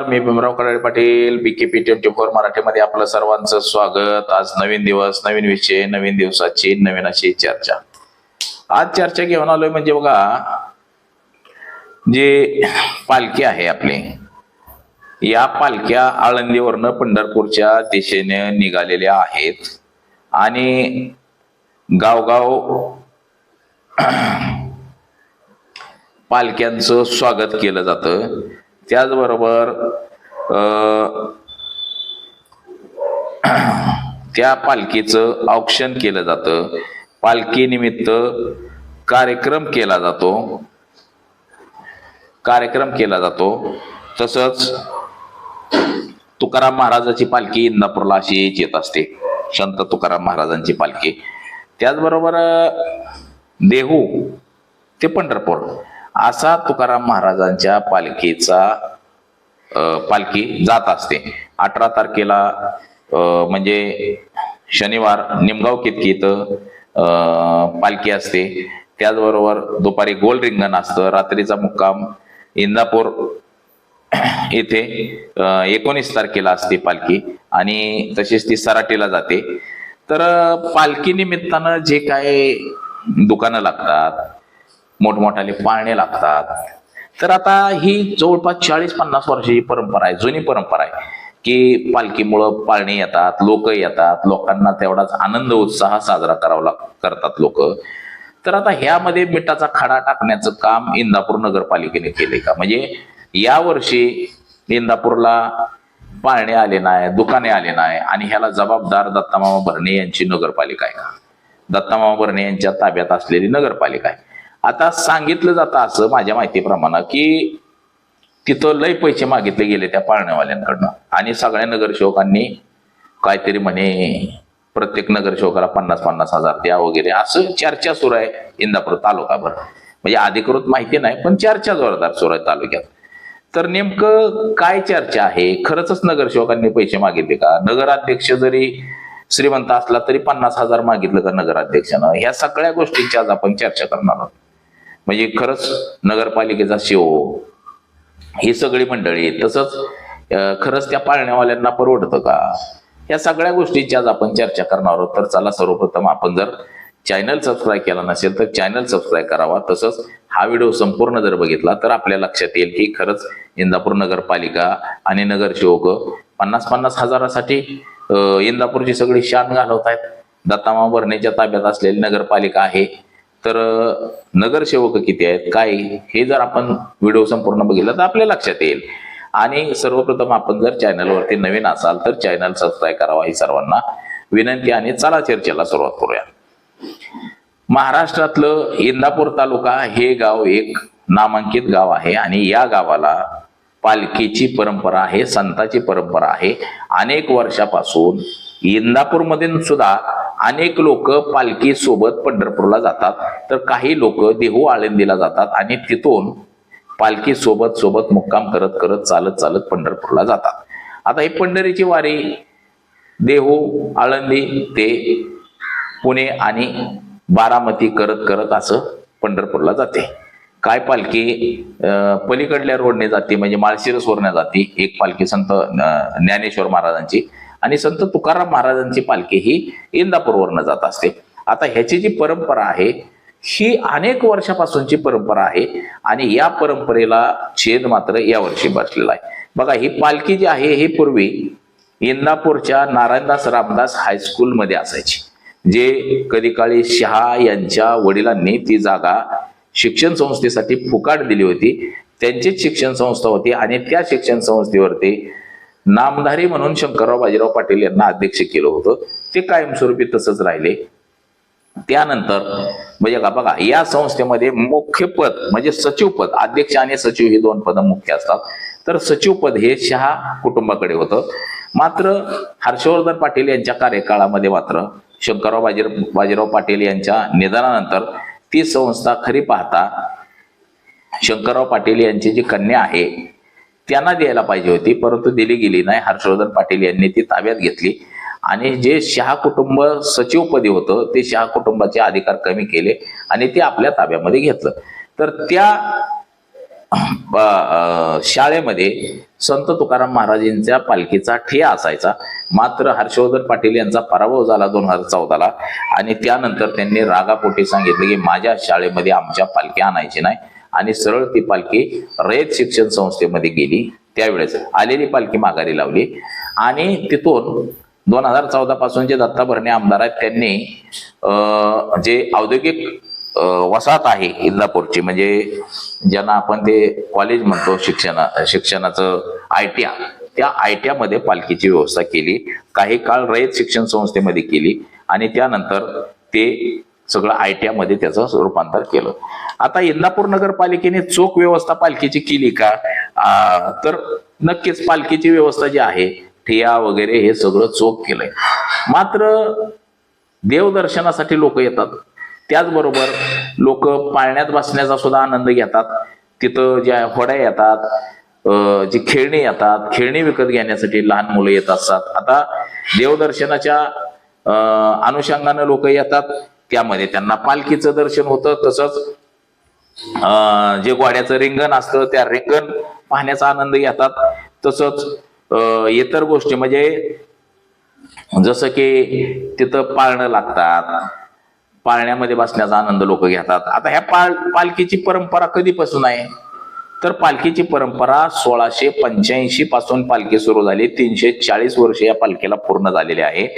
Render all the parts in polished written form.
मी Bhimrao Karale Patil, BKP 24 मराठीमध्ये आपलं सर्वांचं स्वागत. आज नवीन दिवस, नवीन विषय, नवीन दिवसाची नवीन अशी चर्चा. आज चर्चा घेऊन आलोय म्हणजे बघा, जे पालखी आहे आपली, या पालख्या आळंदीवरनं पंढरपूरच्या दिशेने निघालेल्या आहेत आणि गावगाव पालख्यांचं स्वागत केलं जातं. त्याचबरोबर त्या पालखीचं औक्षण केलं जातं. पालखी निमित्त कार्यक्रम केला जातो. तसंच तुकाराम महाराजांची पालखी इंदापूरला अशी येत असते, संत तुकाराम महाराजांची पालखी. त्याचबरोबर देहू ते पंढरपूर असा तुकाराम महाराजांच्या पालखी जात असते. 18 तारखेला म्हणजे शनिवार निमगाव केतकी इथं पालखी असते. त्याचबरोबर दुपारी गोल रिंगण असतं. रात्रीचा मुक्काम इंदापूर येथे 19 तारखेला असते पालखी आणि तशीच ती सराटीला जाते. तर पालखी निमित्तानं जे काय दुकानं लागतात, मोठमोठाले पाळणे लागतात. तर आता ही जवळपास 40-50 वर्षाची परंपरा आहे, जुनी परंपरा आहे की पालखीमुळं पाळणे येतात, लोक येतात, लोकांना तेवढाच आनंद उत्साह साजरा करतात लोक. तर आता ह्यामध्ये मिठाचा खडा टाकण्याचं काम इंदापूर नगरपालिकेने केले का? म्हणजे या वर्षी इंदापूरला पाळणे आले नाही, दुकाने आले नाही आणि ह्याला जबाबदार दत्तामामा भरणे यांची नगरपालिका आहे का? दत्तामामा भरणे यांच्या ताब्यात असलेली नगरपालिका आहे. आता सांगितलं जातं असं माझ्या माहितीप्रमाणे की तिथं लय पैसे मागितले गेले त्या पाळण्यावाल्यांकडनं आणि सगळ्या नगरसेवकांनी काहीतरी म्हणे प्रत्येक नगरसेवकाला 50-50 हजार द्या वगैरे असं चर्चा सुरू आहे इंदापूर तालुकाभर. म्हणजे अधिकृत माहिती नाही, पण चर्चा जोरदार सुरू आहे तालुक्यात. तर नेमकं काय चर्चा आहे? खरंच नगरसेवकांनी पैसे मागितले का? नगराध्यक्ष जरी श्रीमंत असला तरी 50,000 मागितलं का नगराध्यक्षानं? ह्या सगळ्या गोष्टींची आज आपण चर्चा करणार आहोत. म्हणजे खरंच नगरपालिकेचा शिव, ही सगळी मंडळी, तसंच खरंच त्या पाळण्यावाल्यांना परवडतं का? या सगळ्या गोष्टींची आज आपण चर्चा करणार आहोत. तर चला, सर्वप्रथम आपण जर चॅनल सबस्क्राईब केला नसेल तर चॅनल सबस्क्राईब करावा. तसंच हा व्हिडिओ संपूर्ण जर बघितला तर आपल्या लक्षात येईल की खरंच इंदापूर नगरपालिका आणि नगरसेवक 50-50 हजारासाठी इंदापूरची सगळी शान घालवत आहेत. दत्तामामा भरणेच्या ताब्यात असलेली नगरपालिका आहे. तर नगरसेवक किती आहेत, काय, हे जर आपण व्हिडिओ संपूर्ण बघितला तर आपल्या लक्षात येईल. आणि सर्वप्रथम आपण जर चॅनलवरती नवीन असाल तर चॅनल सबस्क्राईब करावा ही सर्वांना विनंती. आणि चला चर्चेला सुरुवात करूया. महाराष्ट्रातलं इंदापूर तालुका हे गाव एक नामांकित गाव आहे आणि या गावाला पालखीची परंपरा आहे, संताची परंपरा आहे. अनेक वर्षापासून इंदापूरमधून सुद्धा अनेक लोक पालखी सोबत पंढरपूरला जातात. तर काही लोक देहू आळंदीला जातात आणि तिथून पालखी सोबत मुक्काम करत चालत पंढरपूरला जातात. आता ही पंढरीची वारी देहू आळंदी ते पुणे आणि बारामती करत असं पंढरपूरला जाते. काय पालखी पलीकडल्या रोडने जाते, म्हणजे माळशिरसवरनं जाते. एक पालखी संत ज्ञानेश्वर महाराजांची आणि संत तुकाराम महाराजांची पालखी ही इंदापूरवरनं जात असते. आता ह्याची जी परंपरा आहे ही अनेक वर्षापासूनची परंपरा आहे आणि या परंपरेला छेद मात्र यावर्षी बसलेला आहे. बघा, ही पालखी जी आहे ही पूर्वी इंदापूरच्या नारायणदास रामदास हायस्कूलमध्ये असायची, जे कधी काळी शहा यांच्या वडिलांनी ती जागा शिक्षण संस्थेसाठी फुकाट दिली होती. त्यांचीच शिक्षण संस्था होती आणि त्या शिक्षण संस्थेवरती नामधारी म्हणून शंकरराव बाजीराव पाटील यांना अध्यक्ष केलं होतं. ते कायमस्वरूपी तसंच राहिले. त्यानंतर म्हणजे बघा, या संस्थेमध्ये मुख्य पद म्हणजे सचिव पद, अध्यक्ष आणि सचिव ही 2 पद मुख्य असतात. तर सचिव पद हे शहा कुटुंबाकडे होतं. मात्र हर्षवर्धन पाटील यांच्या कार्यकाळामध्ये मात्र शंकरराव बाजीराव पाटील यांच्या निधनानंतर ती संस्था खरी पाहता शंकरराव पाटील यांची जी कन्या आहे त्यांना द्यायला पाहिजे होती, परंतु दिली गेली नाही. हर्षवर्धन पाटील यांनी ती ताब्यात घेतली आणि जे शहा कुटुंब सचिवपदी होतं ते शहा कुटुंबाचे अधिकार कमी केले आणि ते आपल्या ताब्यामध्ये घेतलं. तर त्या शाळेमध्ये संत तुकाराम महाराजांच्या पालखीचा ठिया असायचा. मात्र हर्षवर्धन पाटील यांचा पराभव झाला 2014ला आणि त्यानंतर त्यांनी रागापोटी सांगितले की माझ्या शाळेमध्ये आमच्या पालखी आणायची नाही आणि सरळ ती पालखी रयत शिक्षण संस्थेमध्ये गेली. त्यावेळेस आलेली पालखी माघारी लावली आणि तिथून 2014 पासून जे दत्ता भरणे आमदार आहेत त्यांनी जे औद्योगिक वसाहत आहे इंदापूरची, म्हणजे ज्यांना आपण ते कॉलेज म्हणतो शिक्षणाचं ITIA, त्या ITIA मध्ये पालखीची व्यवस्था केली. काही काळ रयत शिक्षण संस्थेमध्ये केली आणि त्यानंतर ते सगळं ITIA मध्ये त्याचं रूपांतर केलं. आता इंदापूर नगरपालिकेने चोख व्यवस्था पालखीची केली का? तर नक्कीच पालखीची व्यवस्था जी आहे, ठिया वगैरे हे सगळं चोख केलंय. मात्र देवदर्शनासाठी लोक येतात, त्याचबरोबर लोक पाळण्यात बसण्याचा सुद्धा आनंद घेतात. तिथं ज्या होड्या येतात, जी खेळणी येतात, खेळणी विकत घेण्यासाठी लहान मुलं येत असतात. आता देवदर्शनाच्या अनुषंगानं लोक येतात, त्यामध्ये त्यांना पालखीचं दर्शन होतं. तसंच जे घोड्याचं रिंगण असतं त्या रिंगण पाहण्याचा आनंद घेतात. तसंच इतर गोष्टी म्हणजे जसं की तिथं पाळणं लागतात, पाळण्यामध्ये बसण्याचा आनंद लोक घेतात. आता ह्या पालखीची परंपरा कधीपासून आहे? तर पालखीची परंपरा 1685 पासून पालखी सुरू झाली. 340 वर्ष या पालखीला पूर्ण झालेले आहे.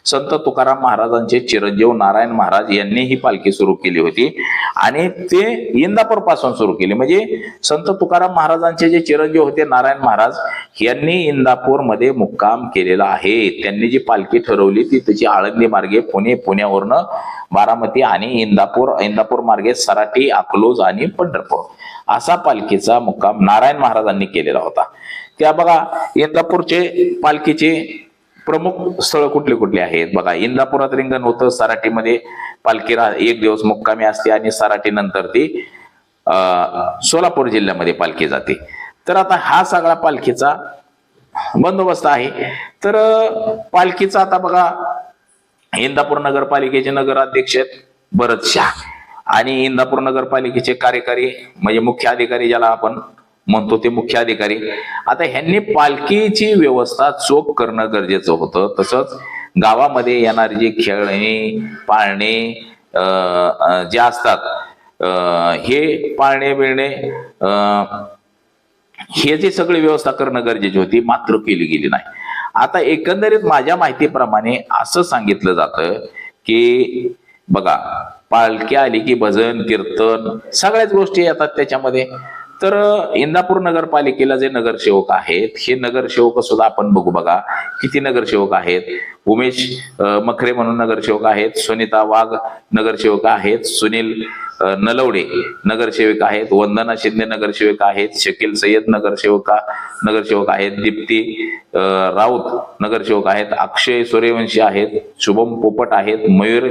संत तुकाराम महाराजांचे चिरंजीव नारायण महाराज यांनी ही पालखी सुरू केली होती आणि ते इंदापूर पासून सुरू केली. म्हणजे संत तुकाराम महाराजांचे जे चिरंजीव होते नारायण महाराज यांनी इंदापूर मध्ये मुक्काम केलेला आहे. त्यांनी जी पालखी ठरवली ती त्याची आळंदी मार्गे पुणे, पुण्यावरनं बारामती आणि इंदापूर मार्गे सराटी, अकलूज आणि पंढरपूर असा पालखीचा मुक्काम नारायण महाराजांनी केलेला होता. त्या बघा इंदापूरचे पालखीचे प्रमुख स्थळ कुठले कुठले आहेत बघा. इंदापुरात रिंगण होतं, सराटीमध्ये पालखी 1 दिवस मुक्कामी असते आणि सराटी नंतर ती सोलापूर जिल्ह्यामध्ये पालखी जाते. तर आता हा सगळा पालखीचा बंदोबस्त आहे. तर पालखीचा आता बघा इंदापूर नगरपालिकेचे नगराध्यक्ष आहेत भरत शाह आणि इंदापूर नगरपालिकेचे कार्यकारी म्हणजे मुख्य अधिकारी ज्याला आपण म्हणतो ते मुख्य अधिकारी. आता ह्यांनी पालखीची व्यवस्था चोख करणं गरजेचं होतं. तसंच गावामध्ये येणारी जी खेळणी, पाळणे जे असतात हे पाळणे बिळणे हे जे सगळी व्यवस्था करणं गरजेची होती, मात्र केली गेली नाही. आता एकंदरीत माझ्या माहितीप्रमाणे असं सांगितलं जातं की बघा पालखी आली की भजन कीर्तन सगळ्याच गोष्टी येतात त्याच्यामध्ये. तर इंदापूर नगरपालिकेला जे नगरसेवक आहेत हे नगरसेवक सुद्धा आपण बघू बघा किती नगरसेवक आहेत. उमेश मखरे म्हणून नगरसेवक आहेत, सुनीता वाघ नगरसेवक आहेत, सुनील नलवडे नगरसेवक आहेत, वंदना शिंदे नगरसेवक आहेत, शकील सय्यद नगरसेवक आहेत, दीप्ती राऊत नगरसेवक आहेत, अक्षय सूर्यवंशी आहेत, शुभम पोपट आहेत, मयूर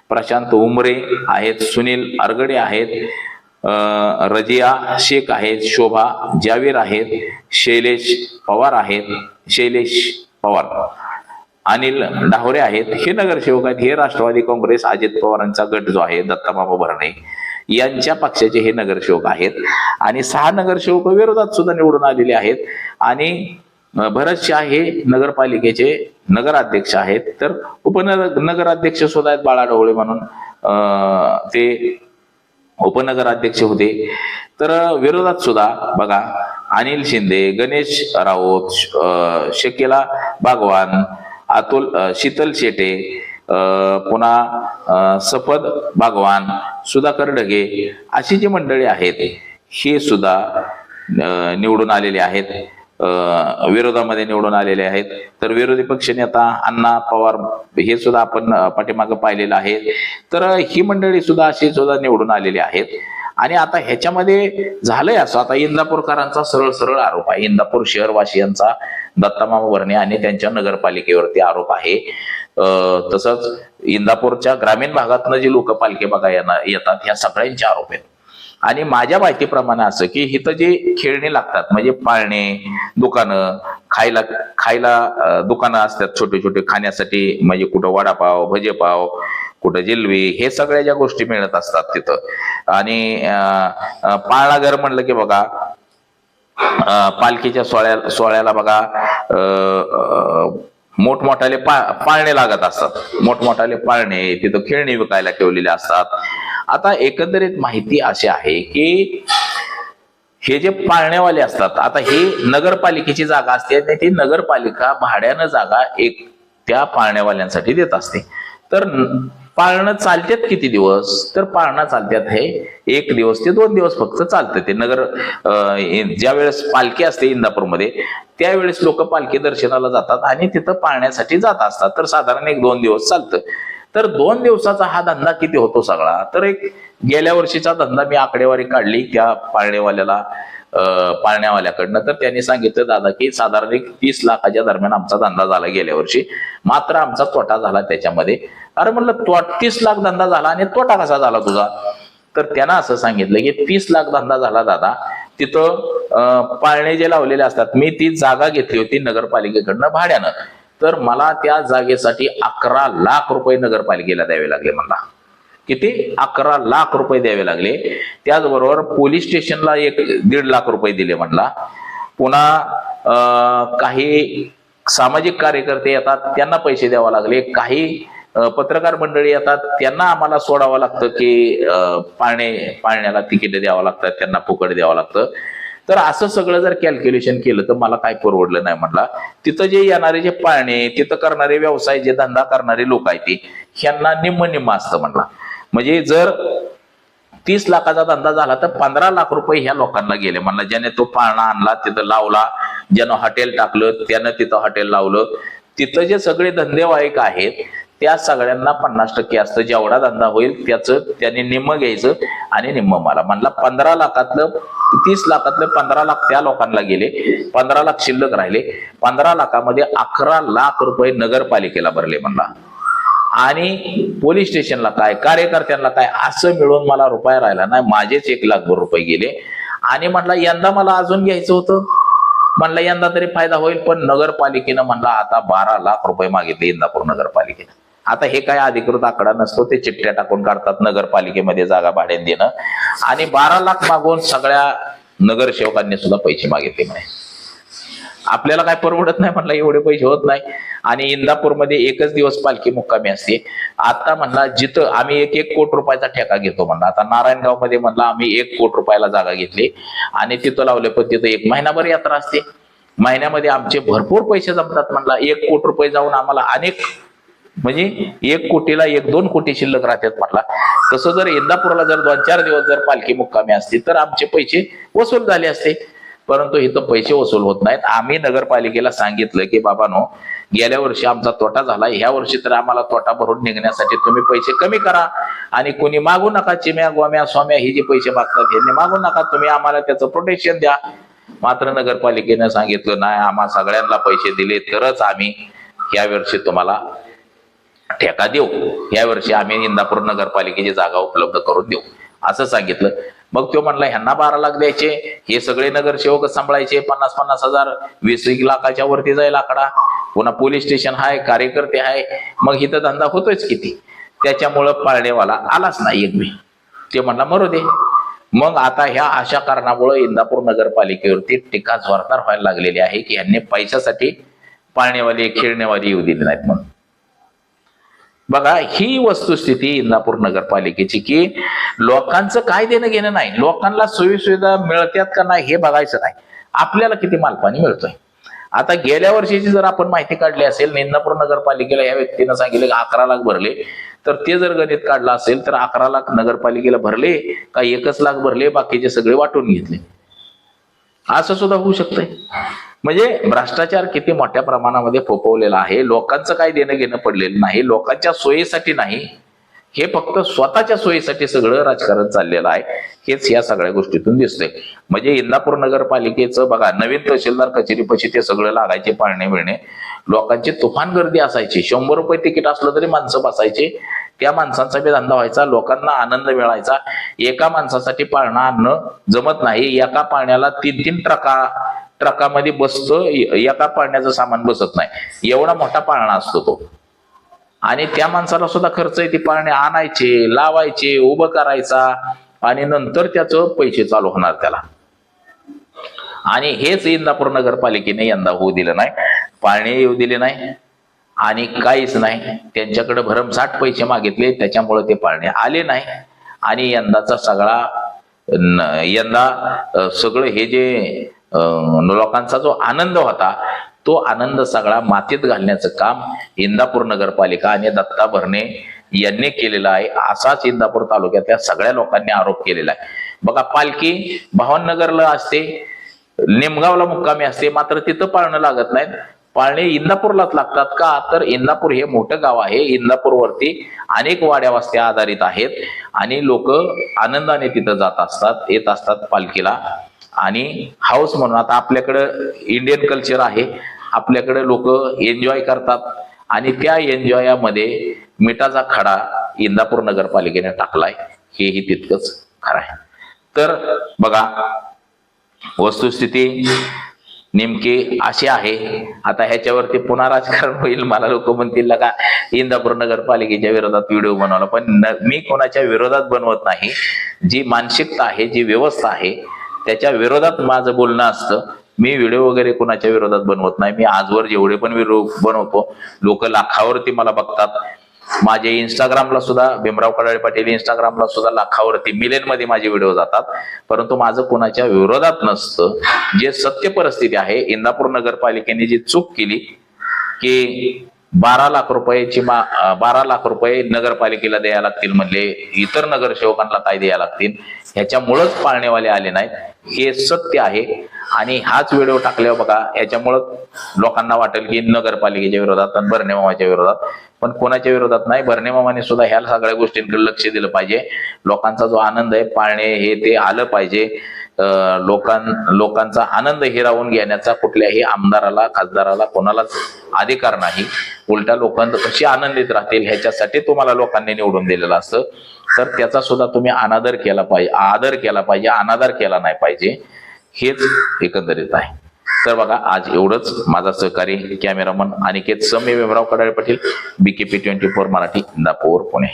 प्रशांत उमरे आहेत, सुनील अरगडे आहेत, रजिया शेख आहेत, शोभा जावीर आहेत, शैलेश पवार, अनिल डाहोरे आहेत. हे नगरसेवक आहेत. हे राष्ट्रवादी काँग्रेस अजित पवारांचा गट जो आहे दत्तामामा भरणे यांच्या पक्षाचे हे नगरसेवक आहेत. आणि 6 नगरसेवक विरोधात सुद्धा निवडून आलेले आहेत. आणि भरत शाह हे नगरपालिकेचे नगराध्यक्ष आहेत. तर उपनगराध्यक्ष सुद्धा आहेत बाळा ढवळे म्हणून, ते उपनगराध्यक्ष होते. तर विरोधात सुद्धा बघा अनिल शिंदे, गणेश राऊत, शकीला बागवान, शीतल शेटे, पुन्हा सफद बागवान, सुधाकर ढगे अशी जी मंडळी आहेत हे सुद्धा निवडून आलेले आहेत, विरोधामध्ये निवडून आलेले आहेत. तर विरोधी पक्ष नेता अण्णा पवार हे सुद्धा आपण पाठीमागे पाहिलेलं आहे. तर ही मंडळी सुद्धा अशी सुद्धा निवडून आलेली आहेत. आणि आता ह्याच्यामध्ये झालंय असं, आता इंदापूरकरांचा सरळ आरोप आहे, इंदापूर शहरवासियांचा दत्तामामा भरणे आणि त्यांच्या नगरपालिकेवरती आरोप आहे. तसंच इंदापूरच्या ग्रामीण भागातनं जी लोक पालखी बघायला येतात ह्या सगळ्यांचे आरोप आहेत. आणि माझ्या माहितीप्रमाणे असं की इथं जे खेळणी लागतात म्हणजे पाळणे, दुकानं, खायला दुकानं असतात छोटे छोटे खाण्यासाठी, म्हणजे कुठं वडापाव, भजेपाव, कुठं जिलबी, हे सगळ्या ज्या गोष्टी मिळत असतात तिथं. आणि पाळणा घर म्हणलं की बघा पालखीच्या सोहळ्याला बघा मोठमोठाले पाळणे लागत असतात, मोठमोठाले पाळणे, तिथं खेळणी विकायला ठेवलेले असतात. आता एकंदरीत माहिती अशी आहे की हे जे पाळणेवाले असतात, आता ही नगरपालिकेची जागा असते आणि ती नगरपालिका भाड्यानं जागा एक त्या पाळणेवाल्यांसाठी देत असते. तर पाळणं चालतात किती दिवस, तर पाळणं चालतात हे 1 दिवस ते 2 दिवस फक्त चालतं. ते नगर ज्या वेळेस पालखी असते इंदापूरमध्ये त्यावेळेस लोक पालखी दर्शनाला जातात आणि तिथं पाळण्यासाठी जात असतात. तर साधारण 1-2 दिवस चालतं. तर 2 दिवसाचा हा धंदा किती होतो सगळा, तर एक गेल्या वर्षीचा धंदा मी आकडेवारी काढली त्या पाळण्यावाल्याकडनं, तर त्यांनी सांगितलं दादा की साधारण 30 लाखाच्या दरम्यान आमचा धंदा झाला गेल्या वर्षी, मात्र आमचा तोटा झाला त्याच्यामध्ये. अरे म्हणलं 30 लाख धंदा झाला आणि तोटा कसा झाला तुझा, तर त्यांना असं सांगितलं की 30 लाख धंदा झाला दादा, तिथं पाळणे जे लावलेले असतात, मी ती जागा घेतली होती नगरपालिकेकडनं भाड्यानं, तर मला त्या जागेसाठी 11 लाख रुपये नगरपालिकेला द्यावे लागले. मला किती, 11 लाख रुपये द्यावे लागले. त्याचबरोबर पोलीस स्टेशनला 1-1.5 लाख रुपये दिले म्हणला. पुन्हा काही सामाजिक कार्यकर्ते येतात त्यांना पैसे द्यावे लागले, काही पत्रकार मंडळी येतात त्यांना आम्हाला सोडावं लागतं की पाळण्याला तिकीट द्यावं लागतात, त्यांना फुकट द्यावं लागतं. तर असं सगळं जर कॅल्क्युलेशन केलं तर मला काय परवडलं नाही म्हणला. तिथं जे येणारे जे पाळणे, तिथं करणारे व्यवसाय, जे धंदा करणारे लोक आहेत ते ह्यांना निम्म असतं म्हणला. म्हणजे जर 30 लाखाचा धंदा झाला तर 15 लाख रुपये ह्या लोकांना गेले म्हणला. ज्याने तो पाळणा आणला, तिथं लावला, ज्यानं हॉटेल टाकलं त्यानं तिथं हॉटेल लावलं, तिथं जे सगळे धंदेवाईक आहेत त्या सगळ्यांना 50% असतं. जेवढा धंदा होईल त्याचं त्याने निम्म घ्यायचं आणि निम्म मला म्हणला. 15 लाखातलं 30 लाखातलं 15 लाख त्या लोकांना गेले, 15 लाख शिल्लक राहिले. 15 लाखामध्ये 11 लाख रुपये नगरपालिकेला भरले म्हणला. आणि पोलीस स्टेशनला काय, कार्यकर्त्यांना काय, असं मिळून मला रुपया राहिला नाही, माझेच 1 लाख रुपये गेले. आणि म्हणला यंदा मला अजून घ्यायचं होतं, म्हणला यंदा तरी फायदा होईल, पण नगरपालिकेनं म्हणला आता 12 लाख रुपये मागितले इंदापूर नगरपालिकेनं. आता हे काय अधिकृत आकडा नसतो, ते चिठ्ठ्या टाकून काढतात नगरपालिकेमध्ये जागा भाड्याने देणं, आणि 12 लाख मागून सगळ्या नगरसेवकांनी सुद्धा पैसे मागितले म्हणे. आपल्याला काय परवडत नाही म्हणला, एवढे पैसे होत नाही. आणि इंदापूरमध्ये 1च दिवस पालखी मुक्कामी असते. आता म्हणला जिथं आम्ही 1 कोटी रुपयाचा ठेका घेतो म्हणला, आता नारायणगाव मध्ये म्हणला आम्ही 1 कोटी रुपयाला जागा घेतली आणि तिथं लावले, पण तिथं 1 महिनाभर यात्रा असते. महिन्यामध्ये आमचे भरपूर पैसे जमतात म्हणला. 1 कोटी रुपये जाऊन आम्हाला अनेक, म्हणजे 1 कोटीला 1-2 कोटी शिल्लक राहतात म्हटला. तसं जर इंदापूरला जर 2-4 दिवस जर पालखी मुक्कामी असती तर आमचे पैसे वसूल झाले असते, परंतु इथं पैसे वसूल होत नाहीत. आम्ही नगरपालिकेला सांगितलं की बाबांनो, गेल्या वर्षी आमचा तोटा झाला, ह्या वर्षी तर आम्हाला तोटा भरून निघण्यासाठी तुम्ही पैसे कमी करा, आणि कोणी मागू नका, चिम्या गोम्या स्वाम्या ही जे पैसे मागतात यांनी मागू नका, तुम्ही आम्हाला त्याचं प्रोटेक्शन द्या. मात्र नगरपालिकेनं सांगितलं नाही, आम्हा सगळ्यांना पैसे दिले तरच आम्ही या वर्षी तुम्हाला ठेका देऊ, या वर्षी आम्ही इंदापूर नगरपालिकेची जागा उपलब्ध करून देऊ असं सांगितलं. मग तो म्हणला ह्यांना 12 लाख द्यायचे, हे सगळे नगरसेवक सांभाळायचे, 50-50 हजार, 20 लाखाच्या वरती जाईल आकडा, पुन्हा पोलीस स्टेशन आहे, कार्यकर्ते आहे, मग इथं धंदा होतोच किती. त्याच्यामुळं पाळणेवाला आलाच नाही एक बी. ते म्हणला मरू दे. मग आता ह्या अशा कारणामुळे इंदापूर नगरपालिकेवरती टीका जोरदार व्हायला लागलेली आहे की यांनी पैशासाठी पाळणेवाले, खेळणेवाले येऊ दिले नाहीत म्हणून. बघा ही वस्तुस्थिती इंदापूर नगरपालिकेची, की लोकांचं काय देणं घेणं नाही, लोकांना सोयी सुविधा मिळतात का नाही हे बघायचं नाही, आपल्याला किती मालपाणी मिळतोय. आता गेल्या वर्षीची जर आपण माहिती काढली असेल, इंदापूर नगरपालिकेला या व्यक्तीनं सांगितलं 11 लाख भरले, तर ते जर गणित काढलं असेल तर 11 लाख नगरपालिकेला भरले का 1च लाख भरले, बाकीचे सगळे वाटून घेतले, असं सुद्धा होऊ शकतंय. म्हणजे भ्रष्टाचार किती मोठ्या प्रमाणामध्ये फोफवलेला आहे. लोकांचं काही देणं घेणं पडलेलं नाही, लोकांच्या सोयीसाठी नाही, हे फक्त स्वतःच्या सोयीसाठी सगळं राजकारण चाललेलं आहे. हेच या सगळ्या गोष्टीतून दिसतंय. म्हणजे इंदापूर नगरपालिकेचं बघा, नवीन तहसीलदार कचेरीपाशी ते सगळं लागायचे पाळणे बिळणे, लोकांची तुफान गर्दी असायची, 100 रुपये तिकीट असलं तरी माणसं बसायचे, त्या माणसांचा बी धंदा व्हायचा, लोकांना आनंद मिळायचा. एका माणसासाठी पाळणा आणणं जमत नाही, एका पाळण्याला 3-3 ट्रकामध्ये बसतं, एका पाळण्याचं सामान बसत नाही, एवढा मोठा पाळणा असतो तो. आणि त्या माणसाला सुद्धा खर्च आहे, ती पाळणे आणायचे, लावायचे, उभं करायचा, आणि नंतर त्याचं पैसे चालू होणार त्याला. आणि हेच इंदापूर नगरपालिकेने यंदा होऊ दिलं नाही. पाळणे येऊ दिले नाही आणि काहीच नाही. त्यांच्याकडे भरमसाठ पैसे मागितले, त्याच्यामुळे ते पाळणे आले नाही. आणि यंदाचा सगळा यंदा सगळं हे जे लोकांचा जो आनंद होता तो आनंद सगळा मातीत घालण्याचं काम इंदापूर नगरपालिका आणि दत्ता भरणे यांनी केलेला आहे, असाच इंदापूर तालुक्यातल्या सगळ्या लोकांनी आरोप केलेला आहे. बघा, पालखी भावनगरला असते, निमगावला मुक्कामी असते, मात्र तिथं पाळणं लागत नाहीत. पाळणे इंदापूरलाच लागतात. का तर इंदापूर हे मोठं गाव आहे. इंदापूरवरती अनेक वाड्या वस्त्या आधारित आहेत आणि लोक आनंदाने तिथं जात असतात, येत असतात पालखीला. आणि हाऊस म्हणून आता आपल्याकडं इंडियन कल्चर आहे, आपल्याकडे लोक एन्जॉय करतात आणि त्या एन्जॉयामध्ये मिठाचा खडा इंदापूर नगरपालिकेने टाकलाय, हेही तितकंच खरं आहे. तर बघा, वस्तुस्थिती नेमकी अशी आहे. आता ह्याच्यावरती पुन्हा राजकारण होईल, मला लोक म्हणतील का इंदापूर नगरपालिकेच्या विरोधात व्हिडिओ बनवला, पण मी कोणाच्या विरोधात बनवत नाही. जी मानसिकता आहे, जी व्यवस्था आहे, त्याच्या विरोधात माझं बोलणं असतं. मी व्हिडिओ वगैरे कोणाच्या विरोधात बनवत नाही. मी आजवर जेवढे पण व्हिडिओ बनवतो, लोक लाखावरती मला बघतात. माझे इंस्टाग्रामला सुद्धा भीमराव कडाळे पाटील इंस्टाग्रामला सुद्धा लाखावरती मिलियन मध्ये माझे व्हिडिओ जातात. परंतु माझं कोणाच्या विरोधात नसतं. जे सत्य परिस्थिती आहे, इंदापूर नगरपालिकेने जी चूक केली की 12 लाख रुपयाची 12 लाख रुपये नगरपालिकेला द्यायला लागतील म्हणले, इतर नगरसेवकांना काय द्यायला लागतील, ह्याच्यामुळेच पाळणेवाले आले नाहीत, हे सत्य आहे. आणि हाच व्हिडिओ टाकल्यावर बघा, याच्यामुळं लोकांना वाटेल की नगरपालिकेच्या विरोधात आणि भरणे मामाच्या विरोधात, पण कोणाच्या विरोधात नाही. भरणे मामाने सुद्धा ह्या सगळ्या गोष्टींकडे लक्ष दिलं पाहिजे. लोकांचा जो आनंद आहे, पाळणे हे ते आलं पाहिजे. लोकांचा आनंद हिरावून घेण्याचा कुठल्याही आमदाराला, खासदाराला, कोणालाच अधिकार नाही. उलटा लोकांना कशी आनंदित राहतील ह्याच्यासाठी तुम्हाला लोकांनी निवडून दिलेलं असतं. तर त्याचा सुद्धा तुम्ही अनादर केला पाहिजे, आदर केला पाहिजे, अनादर केला नाही पाहिजे, हेच एकंदरीत आहे. तर बघा, आज एवढंच. माझा सहकारी कॅमेरामन अनिकेत समे, भीमराव कडाळे पाटील, BKP 24 मराठी, इंदापूर, पुणे.